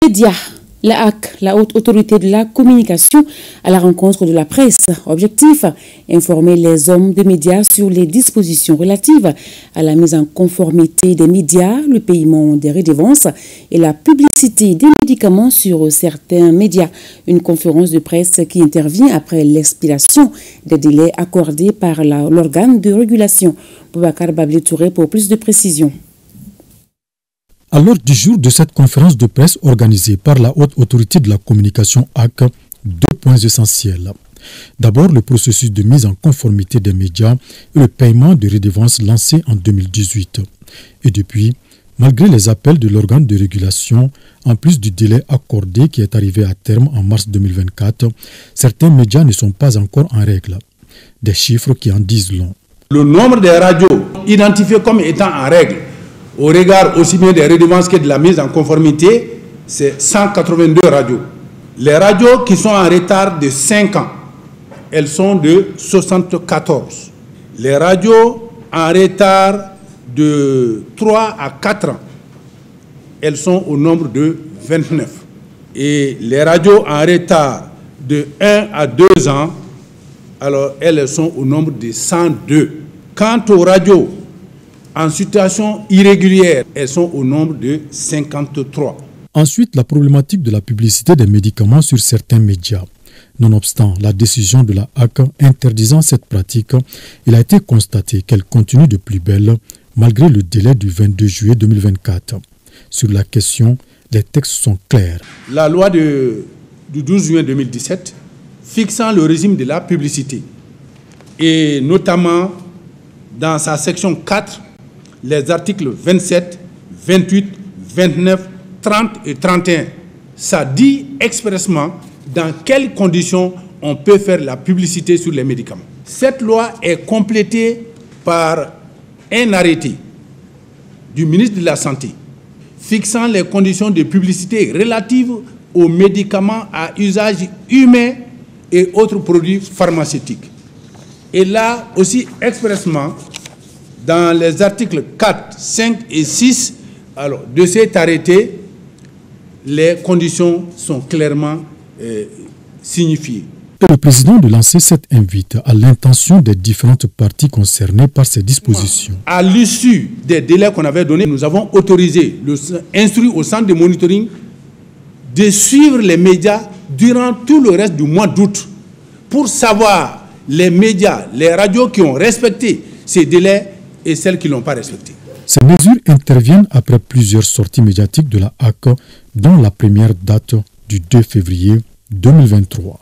Médias. La HAC, la Haute Autorité de la Communication, à la rencontre de la presse. Objectif, informer les hommes de médias sur les dispositions relatives à la mise en conformité des médias, le paiement des redevances et la publicité des médicaments sur certains médias. Une conférence de presse qui intervient après l'expiration des délais accordés par l'organe de régulation. Boubacar Babli Touré pour plus de précisions. À l'ordre du jour de cette conférence de presse organisée par la Haute Autorité de la Communication HAC, 2 points essentiels. D'abord, le processus de mise en conformité des médias et le paiement de redevances lancé en 2018. Et depuis, malgré les appels de l'organe de régulation, en plus du délai accordé qui est arrivé à terme en mars 2024, certains médias ne sont pas encore en règle. Des chiffres qui en disent long. Le nombre des radios identifiées comme étant en règle, au regard aussi bien des redevances que de la mise en conformité, c'est 182 radios. Les radios qui sont en retard de 5 ans, elles sont de 74. Les radios en retard de 3 à 4 ans, elles sont au nombre de 29. Et les radios en retard de 1 à 2 ans, alors elles sont au nombre de 102. Quant aux radios en situation irrégulière, elles sont au nombre de 53. Ensuite, la problématique de la publicité des médicaments sur certains médias. Nonobstant la décision de la HAC interdisant cette pratique, il a été constaté qu'elle continue de plus belle malgré le délai du 22 juillet 2024. Sur la question, les textes sont clairs. La loi du 12 juin 2017 fixant le régime de la publicité et notamment dans sa section 4, les articles 27, 28, 29, 30 et 31. Ça dit expressément dans quelles conditions on peut faire la publicité sur les médicaments. Cette loi est complétée par un arrêté du ministre de la Santé fixant les conditions de publicité relatives aux médicaments à usage humain et autres produits pharmaceutiques. Et là aussi expressément, dans les articles 4, 5 et 6 alors, de cet arrêté, les conditions sont clairement signifiées. Et le président de lancer cette invite à l'intention des différentes parties concernées par ces dispositions. À l'issue des délais qu'on avait donnés, nous avons autorisé, instruit au centre de monitoring de suivre les médias durant tout le reste du mois d'août pour savoir les médias, les radios qui ont respecté ces délais et celles qui ne l'ont pas respecté. Ces mesures interviennent après plusieurs sorties médiatiques de la HAC, dont la première date du 2 février 2023.